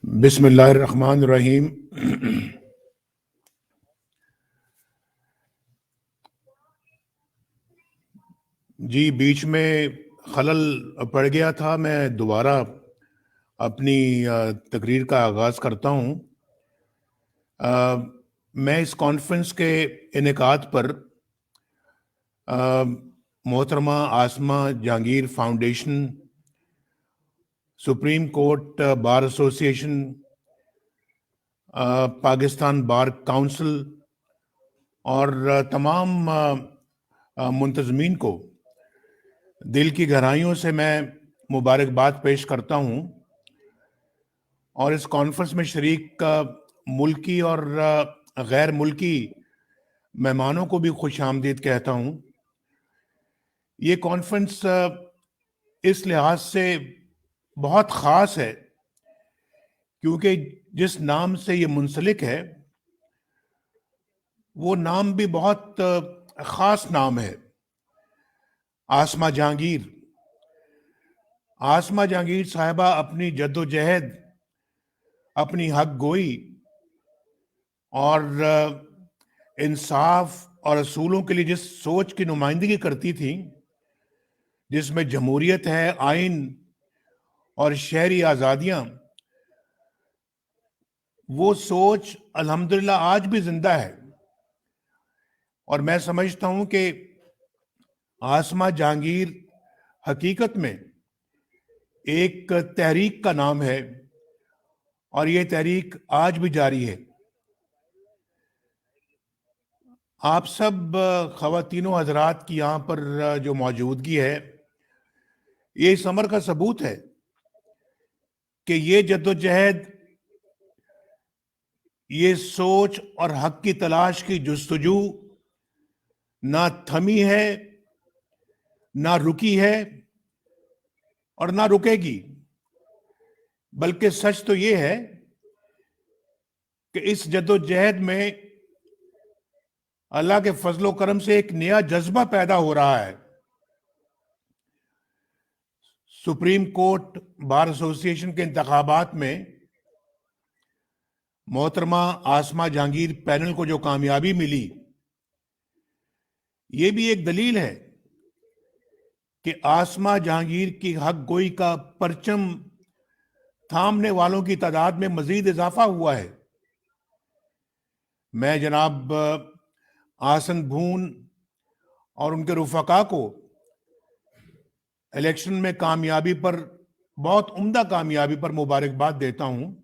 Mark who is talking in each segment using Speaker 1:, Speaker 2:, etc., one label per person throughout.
Speaker 1: بسم اللہ الرحمن الرحیم۔ جی بیچ میں خلل پڑ گیا تھا، میں دوبارہ اپنی تقریر کا آغاز کرتا ہوں۔ میں اس کانفرنس کے انعقاد پر محترمہ Asma Jahangir foundation, supreme court bar association, Pakistan bar council اور تمام منتظمین کو دل کی گہرائیوں سے میں مبارکباد پیش کرتا ہوں، اور اس کانفرنس میں شریک ملکی اور غیر ملکی مہمانوں کو بھی خوش آمدید کہتا ہوں۔ یہ کانفرنس اس لحاظ سے بہت خاص ہے کیونکہ جس نام سے یہ منسلک ہے وہ نام بھی بہت خاص نام ہے، آسمہ جہانگیر۔ آسمہ جہانگیر صاحبہ اپنی جد و جہد، اپنی حق گوئی اور انصاف اور اصولوں کے لیے جس سوچ کی نمائندگی کرتی تھی، جس میں جمہوریت ہے، آئین اور شہری آزادیاں، وہ سوچ الحمدللہ آج بھی زندہ ہے۔ اور میں سمجھتا ہوں کہ آسمہ جہانگیر حقیقت میں ایک تحریک کا نام ہے، اور یہ تحریک آج بھی جاری ہے۔ آپ سب خواتین و حضرات کی یہاں پر جو موجودگی ہے، یہ اس امر کا ثبوت ہے کہ یہ جد و جہد، یہ سوچ اور حق کی تلاش کی جستجو نہ تھمی ہے، نہ رکی ہے اور نہ رکے گی، بلکہ سچ تو یہ ہے کہ اس جد و جہد میں اللہ کے فضل و کرم سے ایک نیا جذبہ پیدا ہو رہا ہے۔ سپریم کورٹ بار ایسوسی ایشن کے انتخابات میں محترمہ آسمہ جہانگیر پینل کو جو کامیابی ملی، یہ بھی ایک دلیل ہے کہ آسمہ جہانگیر کی حق گوئی کا پرچم تھامنے والوں کی تعداد میں مزید اضافہ ہوا ہے۔ میں جناب آسن بھون اور ان کے رفقا کو الیکشن میں کامیابی پر، بہت عمدہ کامیابی پر مبارکباد دیتا ہوں،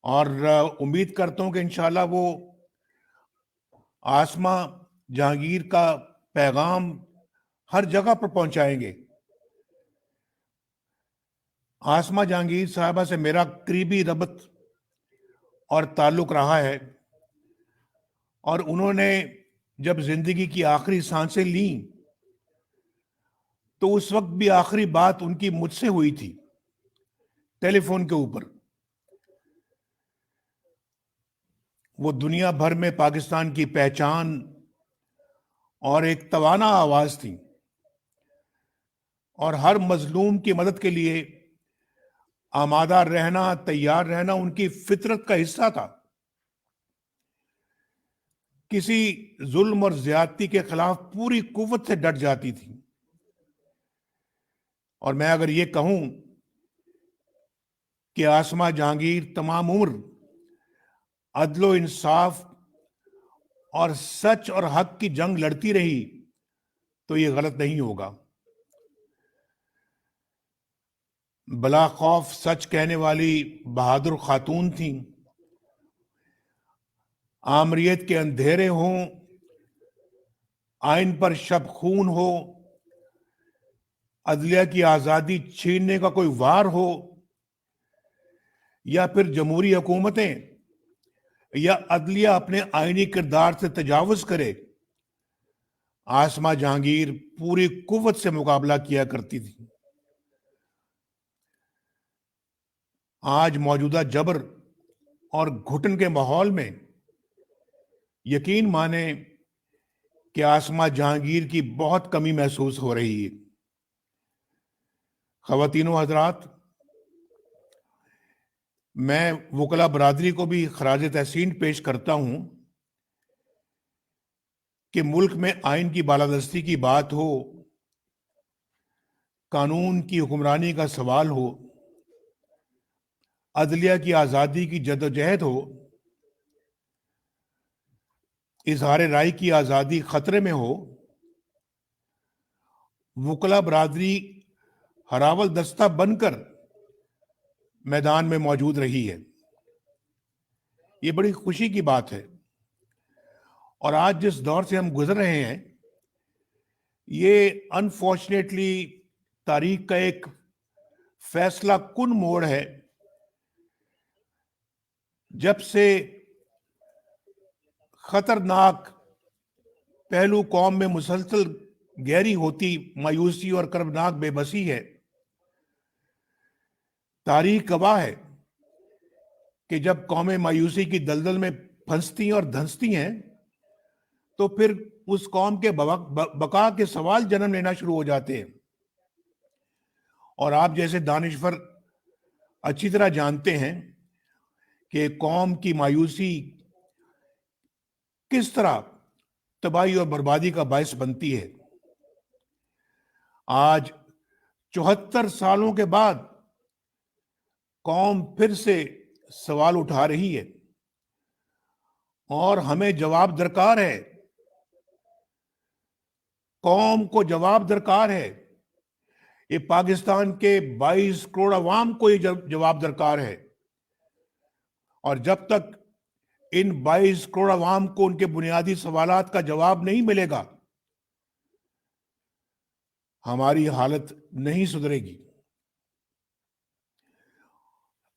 Speaker 1: اور امید کرتا ہوں کہ انشاءاللہ وہ آسمہ جہانگیر کا پیغام ہر جگہ پر پہنچائیں گے۔ آسمہ جہانگیر صاحبہ سے میرا قریبی ربط اور تعلق رہا ہے، اور انہوں نے جب زندگی کی آخری سانسیں لیں تو اس وقت بھی آخری بات ان کی مجھ سے ہوئی تھی، ٹیلی فون کے اوپر۔ وہ دنیا بھر میں پاکستان کی پہچان اور ایک توانا آواز تھی، اور ہر مظلوم کی مدد کے لیے آمادہ رہنا، تیار رہنا ان کی فطرت کا حصہ تھا۔ کسی ظلم اور زیادتی کے خلاف پوری قوت سے ڈٹ جاتی تھی، اور میں اگر یہ کہوں کہ آسمہ جہانگیر تمام عمر عدل و انصاف اور سچ اور حق کی جنگ لڑتی رہی تو یہ غلط نہیں ہوگا۔ بلا خوف سچ کہنے والی بہادر خاتون تھیں۔ آمریت کے اندھیرے ہوں، آئین پر شب خون ہو، عدلیہ کی آزادی چھیننے کا کوئی وار ہو، یا پھر جمہوری حکومتیں یا عدلیہ اپنے آئینی کردار سے تجاوز کرے، آسمہ جہانگیر پوری قوت سے مقابلہ کیا کرتی تھی۔ آج موجودہ جبر اور گھٹن کے ماحول میں یقین مانیں کہ آسمہ جہانگیر کی بہت کمی محسوس ہو رہی ہے۔ خواتین و حضرات، میں وکلا برادری کو بھی خراج تحسین پیش کرتا ہوں کہ ملک میں آئین کی بالادستی کی بات ہو، قانون کی حکمرانی کا سوال ہو، عدلیہ کی آزادی کی جدوجہد ہو، اظہار رائے کی آزادی خطرے میں ہو، وکلا برادری ہراول دستہ بن کر میدان میں موجود رہی ہے۔ یہ بڑی خوشی کی بات ہے، اور آج جس دور سے ہم گزر رہے ہیں یہ انفارچونیٹلی تاریخ کا ایک فیصلہ کن موڑ ہے، جب سے خطرناک پہلو قوم میں مسلسل گہری ہوتی مایوسی اور کربناک بے بسی ہے۔ تاریخ گواہ ہے کہ جب قومیں مایوسی کی دلدل میں پھنستی اور دھنستی ہیں تو پھر اس قوم کے بقا کے سوال جنم لینا شروع ہو جاتے ہیں۔ اور آپ جیسے دانشور اچھی طرح جانتے ہیں کہ قوم کی مایوسی کس طرح تباہی اور بربادی کا باعث بنتی ہے۔ آج 74 سالوں کے بعد قوم پھر سے سوال اٹھا رہی ہے اور ہمیں جواب درکار ہے، قوم کو جواب درکار ہے، یہ پاکستان کے 22 کروڑ عوام کو یہ جواب درکار ہے، اور جب تک ان 22 کروڑ عوام کو ان کے بنیادی سوالات کا جواب نہیں ملے گا ہماری حالت نہیں سدھرے گی۔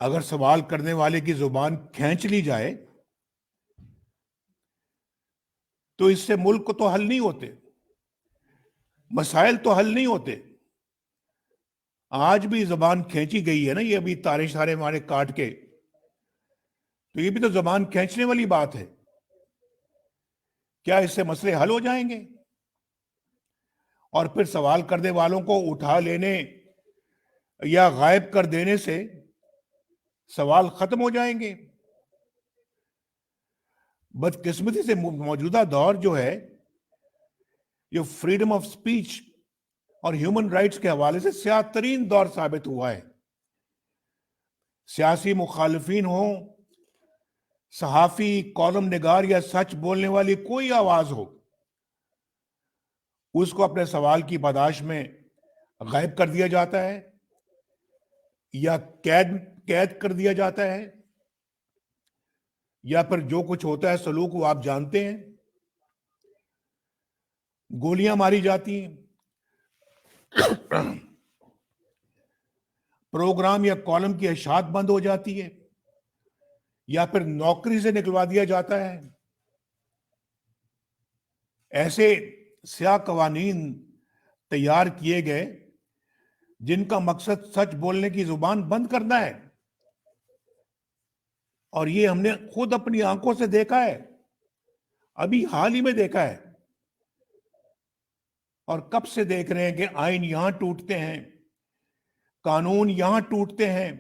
Speaker 1: اگر سوال کرنے والے کی زبان کھینچ لی جائے تو اس سے ملک تو حل نہیں ہوتے، مسائل تو حل نہیں ہوتے۔ آج بھی زبان کھینچی گئی ہے نا، یہ ابھی تارے شارے ہمارے کاٹ کے، تو یہ بھی تو زبان کھینچنے والی بات ہے۔ کیا اس سے مسئلے حل ہو جائیں گے؟ اور پھر سوال کرنے والوں کو اٹھا لینے یا غائب کر دینے سے سوال ختم ہو جائیں گے؟ بدقسمتی سے موجودہ دور جو ہے یہ فریڈم آف سپیچ اور ہیومن رائٹس کے حوالے سے سیاہ ترین دور ثابت ہوا ہے۔ سیاسی مخالفین ہوں، صحافی، کالم نگار یا سچ بولنے والی کوئی آواز ہو، اس کو اپنے سوال کی پاداش میں غائب کر دیا جاتا ہے یا قید کر دیا جاتا ہے، یا پھر جو کچھ ہوتا ہے سلوک وہ آپ جانتے ہیں، گولیاں ماری جاتی ہیں، پروگرام یا کالم کی اشاعت بند ہو جاتی ہے، یا پھر نوکری سے نکلوا دیا جاتا ہے۔ ایسے سیاہ قوانین تیار کیے گئے جن کا مقصد سچ بولنے کی زبان بند کرنا ہے، اور یہ ہم نے خود اپنی آنکھوں سے دیکھا ہے، ابھی حال ہی میں دیکھا ہے، اور کب سے دیکھ رہے ہیں کہ آئین یہاں ٹوٹتے ہیں، قانون یہاں ٹوٹتے ہیں،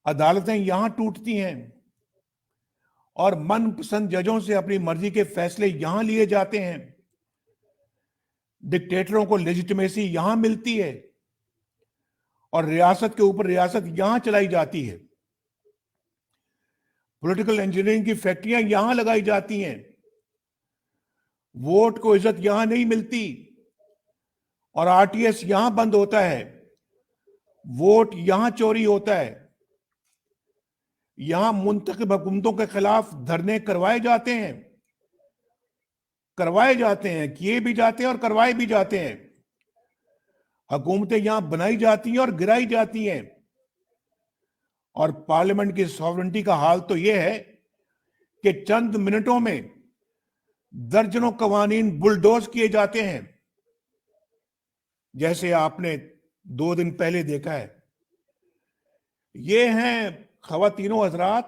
Speaker 1: عدالتیں یہاں ٹوٹتی ہیں، اور من پسند ججوں سے اپنی مرضی کے فیصلے یہاں لیے جاتے ہیں، ڈکٹیٹروں کو لیجٹمیسی یہاں ملتی ہے، اور ریاست کے اوپر ریاست یہاں چلائی جاتی ہے، پولیٹیکل انجینئرنگ کی فیکٹریاں یہاں لگائی جاتی ہیں، ووٹ کو عزت یہاں نہیں ملتی، اور آر ٹی ایس یہاں بند ہوتا ہے، ووٹ یہاں چوری ہوتا ہے، یہاں منتخب حکومتوں کے خلاف دھرنے کروائے جاتے ہیں، کیے بھی جاتے ہیں اور کروائے بھی جاتے ہیں، حکومتیں یہاں بنائی جاتی ہیں اور گرائی جاتی ہیں، اور پارلیمنٹ کی ساورنٹی کا حال تو یہ ہے کہ چند منٹوں میں درجنوں قوانین بلڈوز کیے جاتے ہیں، جیسے آپ نے 2 دن پہلے دیکھا ہے۔ یہ ہیں خواتینوں حضرات،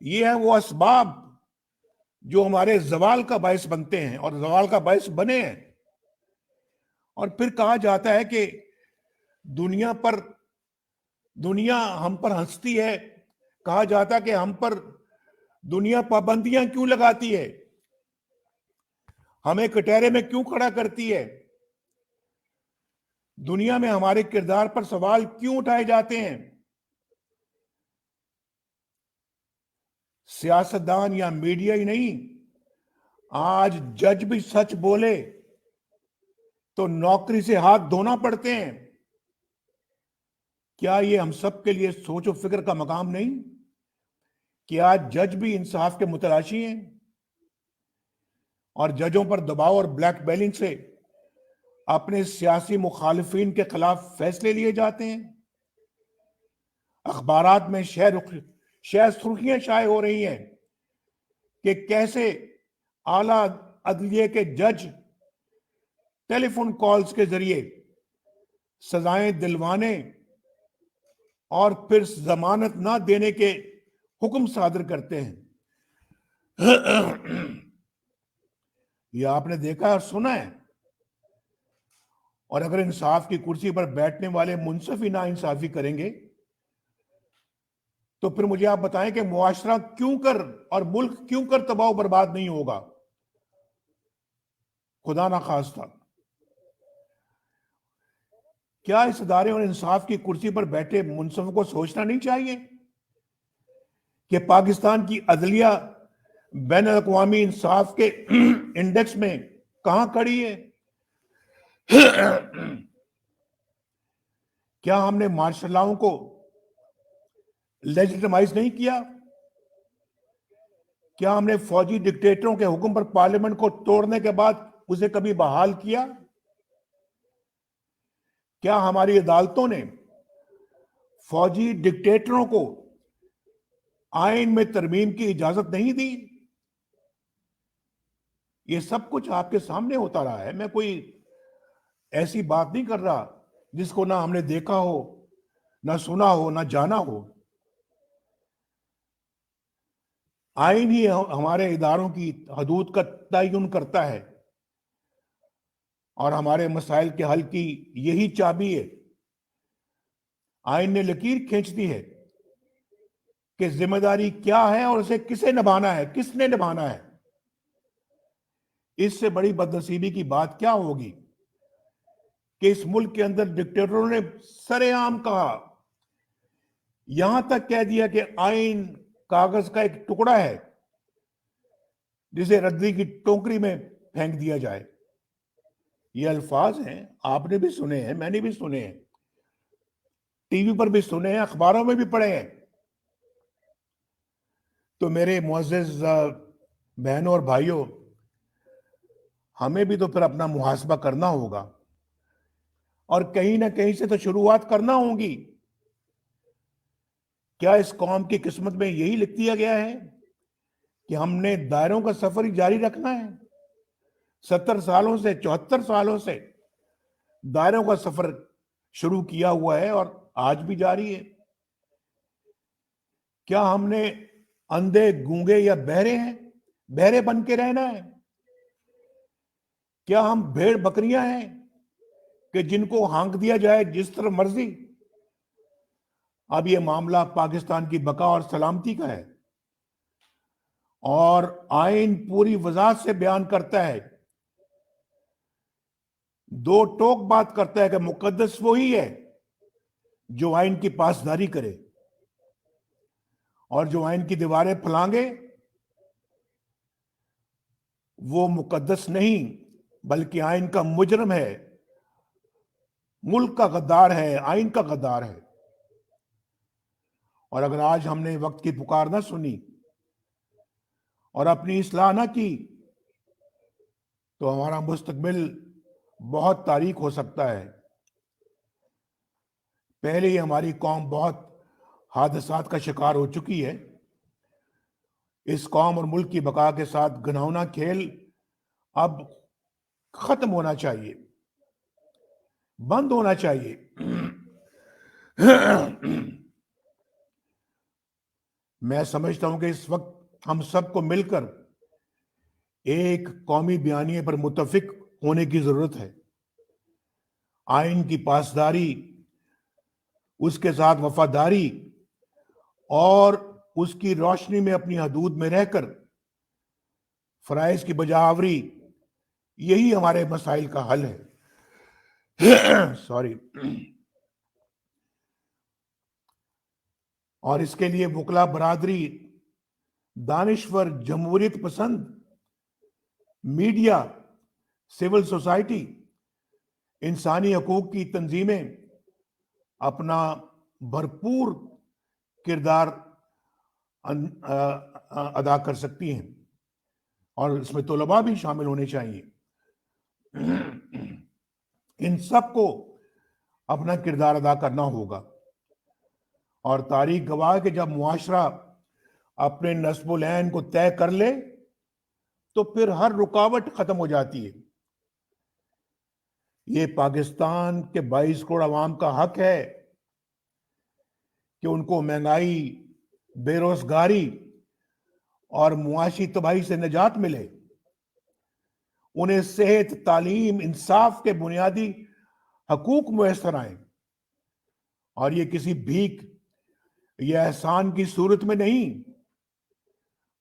Speaker 1: یہ ہیں وہ اسباب جو ہمارے زوال کا باعث بنتے ہیں اور زوال کا باعث بنے ہیں۔ اور پھر کہا جاتا ہے کہ دنیا پر دنیا ہم پر ہنستی ہے، کہا جاتا کہ ہم پر دنیا پابندیاں کیوں لگاتی ہے، ہمیں کٹہرے میں کیوں کھڑا کرتی ہے، دنیا میں ہمارے کردار پر سوال کیوں اٹھائے جاتے ہیں۔ سیاستدان یا میڈیا ہی نہیں، آج جج بھی سچ بولے تو نوکری سے ہاتھ دھونا پڑتے ہیں۔ کیا یہ ہم سب کے لیے سوچ و فکر کا مقام نہیں کہ آج جج بھی انصاف کے متلاشی ہیں اور ججوں پر دباؤ اور بلیک میلنگ سے اپنے سیاسی مخالفین کے خلاف فیصلے لیے جاتے ہیں۔ اخبارات میں شہ سرخیاں شائع ہو رہی ہیں کہ کیسے اعلیٰ عدلیہ کے جج ٹیلی فون کالز کے ذریعے سزائیں دلوانے اور پھر ضمانت نہ دینے کے حکم صادر کرتے ہیں۔ یہ آپ نے دیکھا اور سنا ہے۔ اور اگر انصاف کی کرسی پر بیٹھنے والے منصف ہی نا انصافی کریں گے تو پھر مجھے آپ بتائیں کہ معاشرہ کیوں کر اور ملک کیوں کر تباہ و برباد نہیں ہوگا؟ خدا نہ خواستہ۔ کیا اس ادارے اور انصاف کی کرسی پر بیٹھے منصفوں کو سوچنا نہیں چاہیے کہ پاکستان کی عدلیہ بین الاقوامی انصاف کے انڈیکس میں کہاں کھڑی ہے؟ کیا ہم نے مارشل لاؤں کو لیجیٹمائز نہیں کیا؟ کیا ہم نے فوجی ڈکٹیٹروں کے حکم پر پارلیمنٹ کو توڑنے کے بعد اسے کبھی بحال کیا؟ کیا ہماری عدالتوں نے فوجی ڈکٹیٹروں کو آئین میں ترمیم کی اجازت نہیں دی؟ یہ سب کچھ آپ کے سامنے ہوتا رہا ہے۔ میں کوئی ایسی بات نہیں کر رہا جس کو نہ ہم نے دیکھا ہو، نہ سنا ہو، نہ جانا ہو۔ آئین ہی ہمارے اداروں کی حدود کا تعین کرتا ہے اور ہمارے مسائل کے حل کی یہی چابی ہے۔ آئین نے لکیر کھینچ دی ہے کہ ذمہ داری کیا ہے اور اسے کسے نبھانا ہے، کس نے نبھانا ہے۔ اس سے بڑی بدنصیبی کی بات کیا ہوگی کہ اس ملک کے اندر ڈکٹیٹروں نے سرے عام کہا، یہاں تک کہہ دیا کہ آئین کاغذ کا ایک ٹکڑا ہے جسے ردی کی ٹوکری میں پھینک دیا جائے۔ یہ الفاظ ہیں، آپ نے بھی سنے ہیں، میں نے بھی سنے ہیں، ٹی وی پر بھی سنے ہیں، اخباروں میں بھی پڑھے ہیں۔ تو میرے معزز بہنوں اور بھائیوں، ہمیں بھی تو پھر اپنا محاسبہ کرنا ہوگا اور کہیں نہ کہیں سے تو شروعات کرنا ہوگی۔ کیا اس قوم کی قسمت میں یہی لکھ دیا گیا ہے کہ ہم نے دائروں کا سفر ہی جاری رکھنا ہے؟ 70 سالوں سے، 74 سالوں سے دائروں کا سفر شروع کیا ہوا ہے اور آج بھی جاری ہے۔ کیا ہم نے اندھے، گونگے یا بہرے ہیں، بہرے بن کے رہنا ہے؟ کیا ہم بھیڑ بکریاں ہیں کہ جن کو ہانک دیا جائے جس طرح مرضی؟ اب یہ معاملہ پاکستان کی بقا اور سلامتی کا ہے اور آئین پوری وضاحت سے بیان کرتا ہے، دو ٹوک بات کرتا ہے کہ مقدس وہی ہے جو آئین کی پاسداری کرے، اور جو آئین کی دیواریں پھلانگے وہ مقدس نہیں بلکہ آئین کا مجرم ہے، ملک کا غدار ہے، آئین کا غدار ہے۔ اور اگر آج ہم نے وقت کی پکار نہ سنی اور اپنی اصلاح نہ کی تو ہمارا مستقبل بہت تاریک ہو سکتا ہے۔ پہلے ہی ہماری قوم بہت حادثات کا شکار ہو چکی ہے۔ اس قوم اور ملک کی بقا کے ساتھ گھناؤنا کھیل اب ختم ہونا چاہیے، بند ہونا چاہیے۔ میں سمجھتا ہوں کہ اس وقت ہم سب کو مل کر ایک قومی بیانیے پر متفق ہونے کی ضرورت ہے۔ آئین کی پاسداری اس کے ساتھ وفاداری اور اس کی روشنی میں اپنی حدود میں رہ کر فرائض کی بجا آوری، یہی ہمارے مسائل کا حل ہے۔ سوری۔ اور اس کے لیے وکلا برادری، دانشور، جمہوریت پسند میڈیا، سول سوسائٹی، انسانی حقوق کی تنظیمیں اپنا بھرپور کردار ادا کر سکتی ہیں، اور اس میں طلباء بھی شامل ہونے چاہیے۔ ان سب کو اپنا کردار ادا کرنا ہوگا، اور تاریخ گواہ کہ جب معاشرہ اپنے نصب العین کو طے کر لے تو پھر ہر رکاوٹ ختم ہو جاتی ہے۔ یہ پاکستان کے 22 کروڑ عوام کا حق ہے کہ ان کو مہنگائی، بے روزگاری اور معاشی تباہی سے نجات ملے، انہیں صحت، تعلیم، انصاف کے بنیادی حقوق میسر آئیں، اور یہ کسی بھیک یا احسان کی صورت میں نہیں،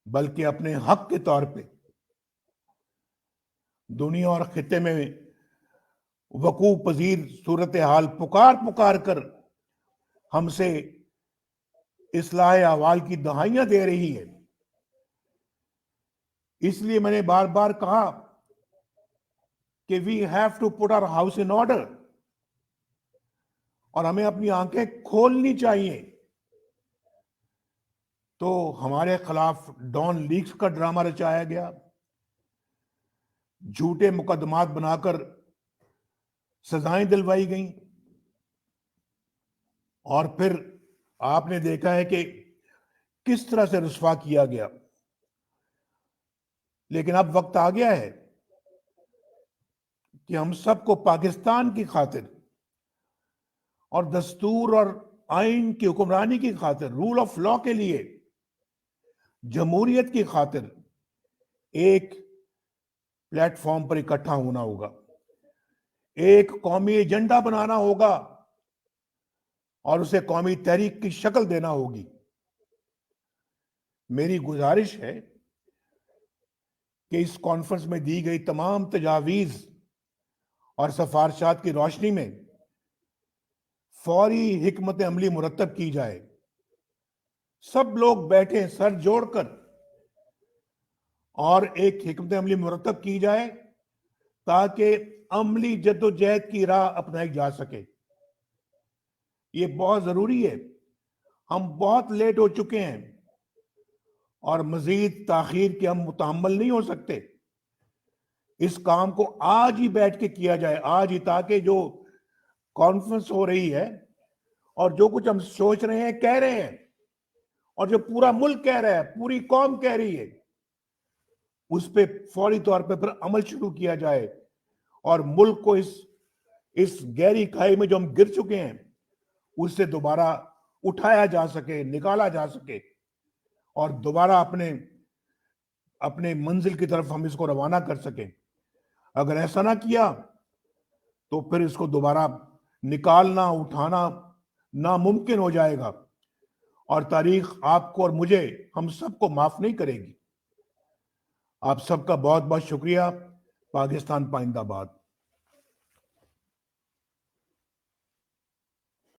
Speaker 1: بلکہ اپنے حق کے طور پہ۔ دنیا اور خطے میں وقوع پذیر صورتحال پکار کر ہم سے اصلاح احوال کی دہائیاں دے رہی ہے۔ اس لیے میں نے بار بار کہا کہ we have to put our house in order, اور ہمیں اپنی آنکھیں کھولنی چاہیے۔ تو ہمارے خلاف ڈان لیکس کا ڈرامہ رچایا گیا، جھوٹے مقدمات بنا کر سزائیں دلوائی گئیں، اور پھر آپ نے دیکھا ہے کہ کس طرح سے رسوا کیا گیا۔ لیکن اب وقت آ گیا ہے کہ ہم سب کو پاکستان کی خاطر اور دستور اور آئین کی حکمرانی کی خاطر، رول آف لا کے لیے، جمہوریت کی خاطر ایک پلیٹ فارم پر اکٹھا ہونا ہوگا، ایک قومی ایجنڈا بنانا ہوگا، اور اسے قومی تحریک کی شکل دینا ہوگی۔ میری گزارش ہے کہ اس کانفرنس میں دی گئی تمام تجاویز اور سفارشات کی روشنی میں فوری حکمت عملی مرتب کی جائے، سب لوگ بیٹھیں سر جوڑ کر، اور ایک حکمت عملی مرتب کی جائے تاکہ عملی جدوجہد کی راہ اپنائی جا سکے۔ یہ بہت ضروری ہے، ہم بہت لیٹ ہو چکے ہیں، اور مزید تاخیر کے ہم متحمل نہیں ہو سکتے۔ اس کام کو آج ہی بیٹھ کے کیا جائے، آج ہی، تاکہ جو کانفرنس ہو رہی ہے اور جو کچھ ہم سوچ رہے ہیں، کہہ رہے ہیں، اور جو پورا ملک کہہ رہا ہے، پوری قوم کہہ رہی ہے، اس پہ فوری طور پہ پھر عمل شروع کیا جائے، اور ملک کو اس گہری کھائی میں جو ہم گر چکے ہیں اس سے دوبارہ اٹھایا جا سکے، نکالا جا سکے، اور دوبارہ اپنے منزل کی طرف ہم اس کو روانہ کر سکیں۔ اگر ایسا نہ کیا تو پھر اس کو دوبارہ نکالنا، اٹھانا ناممکن ہو جائے گا، اور تاریخ آپ کو اور مجھے، ہم سب کو معاف نہیں کرے گی۔ آپ سب کا بہت بہت شکریہ۔ پاکستان پائندہ باد۔